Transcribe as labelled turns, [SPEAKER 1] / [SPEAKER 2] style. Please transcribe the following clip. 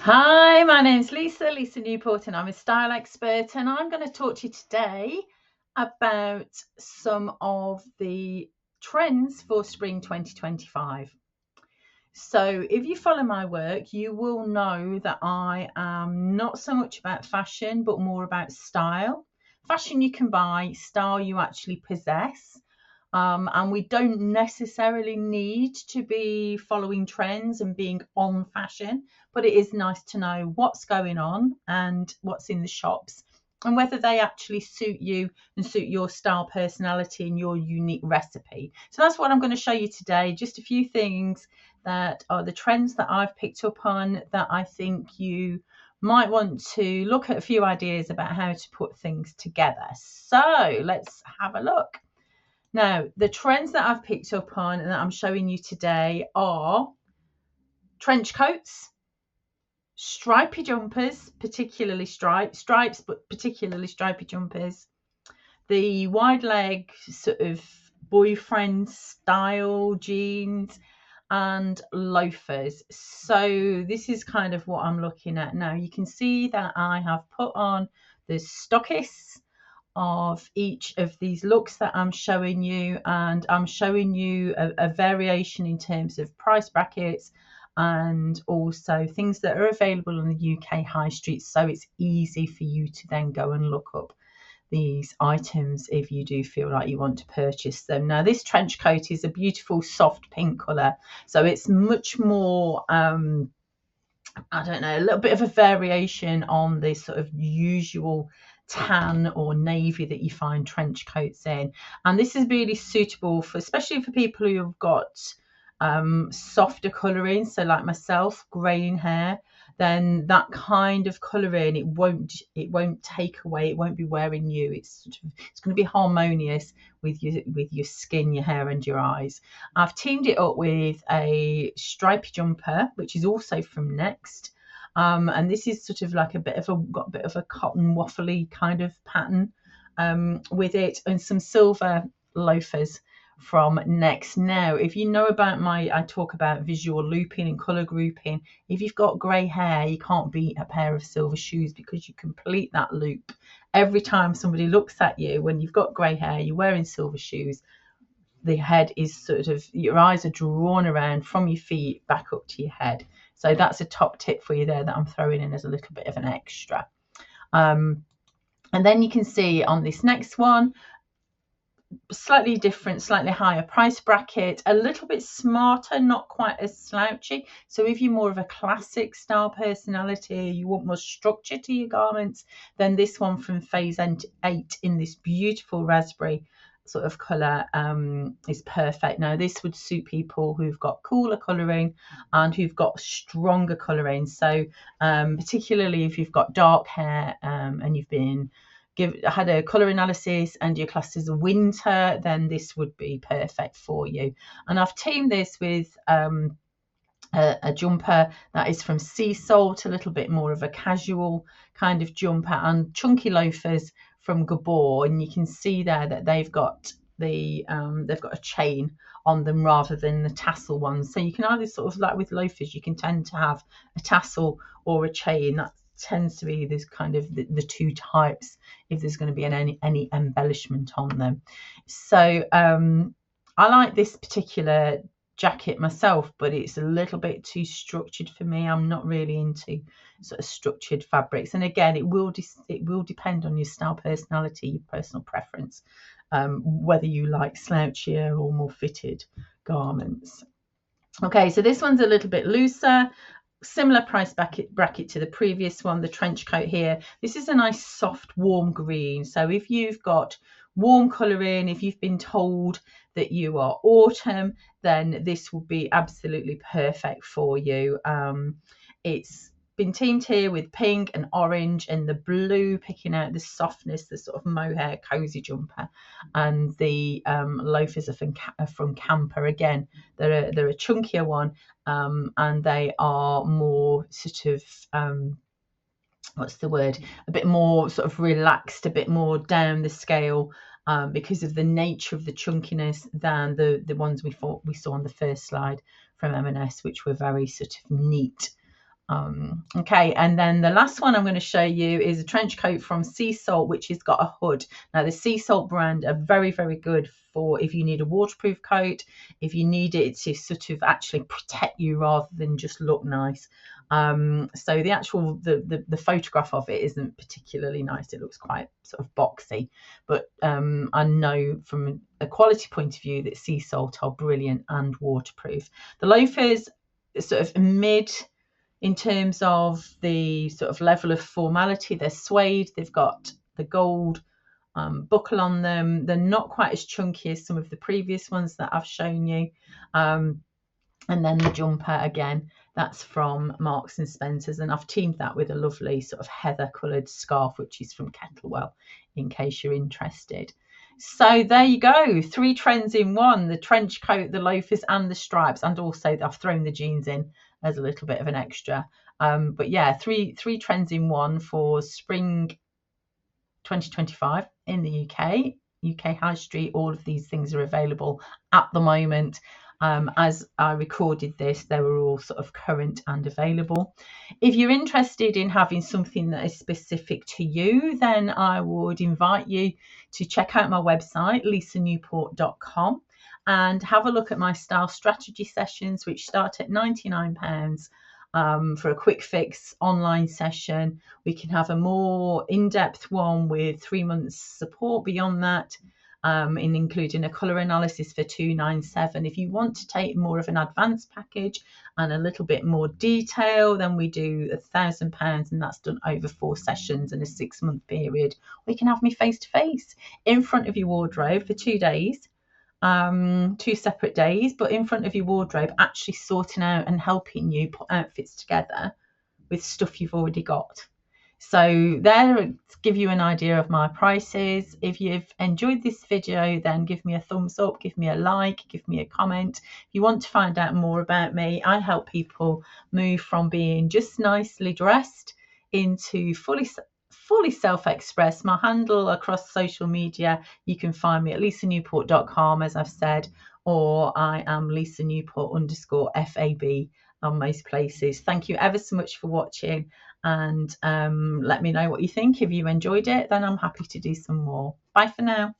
[SPEAKER 1] Hi, my name's Lisa Newport, and I'm a style expert, and I'm going to talk to you today about some of the trends for spring 2025. So if you follow my work, you will know that I am not so much about fashion, but more about style. Fashion you can buy, style you actually possess. And we don't necessarily need to be following trends and being on fashion, but it is nice to know what's going on and what's in the shops and whether they actually suit you and suit your style, personality, and your unique recipe. So that's what I'm going to show you today. Just a few things that are the trends that I've picked up on that I think you might want to look at a few ideas about how to put things together. So let's have a look. Now, the trends that I've picked up on and that I'm showing you today are trench coats, stripy jumpers, particularly stripes, but particularly stripy jumpers, the wide leg sort of boyfriend style jeans, and loafers. So this is kind of what I'm looking at now. You can see that I have put on the stockists of each of these looks that I'm showing you, and I'm showing you a variation in terms of price brackets and also things that are available on the UK high street, so it's easy for you to then go and look up these items if you do feel like you want to purchase them. Now this trench coat is a beautiful soft pink colour, so it's much more I don't know, a little bit of a variation on the sort of usual tan or navy that you find trench coats in. And this is really suitable for, especially for people who have got softer colouring, so like myself, greying hair. Then that kind of colouring, it won't take away, it won't be wearing you. It's going to be harmonious with your skin, your hair, and your eyes. I've teamed it up with a stripy jumper, which is also from Next. And this is sort of like got a bit of a cotton waffly kind of pattern with it, and some silver loafers from Next. Now, if you know about I talk about visual looping and colour grouping. If you've got grey hair, you can't beat a pair of silver shoes because you complete that loop. Every time somebody looks at you, when you've got grey hair, you're wearing silver shoes, the head is sort of, your eyes are drawn around from your feet back up to your head. So that's a top tip for you there that I'm throwing in as a little bit of an extra. And then you can see on this next one, slightly different, slightly higher price bracket, a little bit smarter, not quite as slouchy. So if you're more of a classic style personality, you want more structure to your garments, then this one from Phase 8 in this beautiful raspberry sort of colour is perfect. Now this would suit people who've got cooler colouring and who've got stronger colouring. So particularly if you've got dark hair and you've been had a colour analysis and your class is a winter, then this would be perfect for you. And I've teamed this with a jumper that is from Sea Salt, a little bit more of a casual kind of jumper, and chunky loafers from Gabor. And you can see there that they've got a chain on them rather than the tassel ones. So you can either sort of, like with loafers, you can tend to have a tassel or a chain. That tends to be this kind of the two types if there's going to be any embellishment on them. So I like this particular jacket myself, but it's a little bit too structured for me. I'm not really into sort of structured fabrics, and again, it will depend on your style, personality, your personal preference, whether you like slouchier or more fitted garments. Okay, so this one's a little bit looser, similar price bracket to the previous one, the trench coat here. This is a nice soft warm green. So if you've got warm colouring, if you've been told that you are autumn, then this will be absolutely perfect for you. It's been teamed here with pink and orange and the blue, picking out the softness, the sort of mohair cozy jumper, and the loafers are from Camper. Again, they're a chunkier one, and they are more sort of what's the word, a bit more sort of relaxed, a bit more down the scale, because of the nature of the chunkiness than the ones we saw on the first slide from M&S, which were very sort of neat Okay, and then the last one I'm going to show you is a trench coat from Sea Salt, which has got a hood. Now the Sea Salt brand are very, very good for if you need a waterproof coat, if you need it to sort of actually protect you rather than just look nice. So the actual the photograph of it isn't particularly nice. It looks quite sort of boxy, but I know from a quality point of view that Sea Salt are brilliant and waterproof. The loafers sort of mid in terms of the sort of level of formality. They're suede, they've got the gold buckle on them. They're not quite as chunky as some of the previous ones that I've shown you. And then the jumper, again, that's from Marks and Spencer's, and I've teamed that with a lovely sort of heather coloured scarf, which is from Kettlewell, in case you're interested. So there you go, 3 trends in one: the trench coat, the loafers and the stripes, and also I've thrown the jeans in as a little bit of an extra. But yeah, three trends in one for spring 2025 in the UK High Street. All of these things are available at the moment. As I recorded this, they were all sort of current and available. If you're interested in having something that is specific to you, then I would invite you to check out my website, lisanewport.com, and have a look at my style strategy sessions, which start at £99 for a quick fix online session. We can have a more in-depth one with 3 months support beyond that, in including a colour analysis for £297. If you want to take more of an advanced package and a little bit more detail, then we do £1,000, and that's done over 4 sessions in a 6-month period. We can have me face to face in front of your wardrobe for 2 days, 2 separate days, but in front of your wardrobe, actually sorting out and helping you put outfits together with stuff you've already got. So there, to give you an idea of my prices. If you've enjoyed this video, then give me a thumbs up, give me a like, give me a comment. If you want to find out more about me, I help people move from being just nicely dressed into fully self-expressed. My handle across social media, you can find me at lisanewport.com, as I've said, or I am lisanewport_FAB on most places. Thank you ever so much for watching, and let me know what you think. If you enjoyed it, then I'm happy to do some more. Bye for now.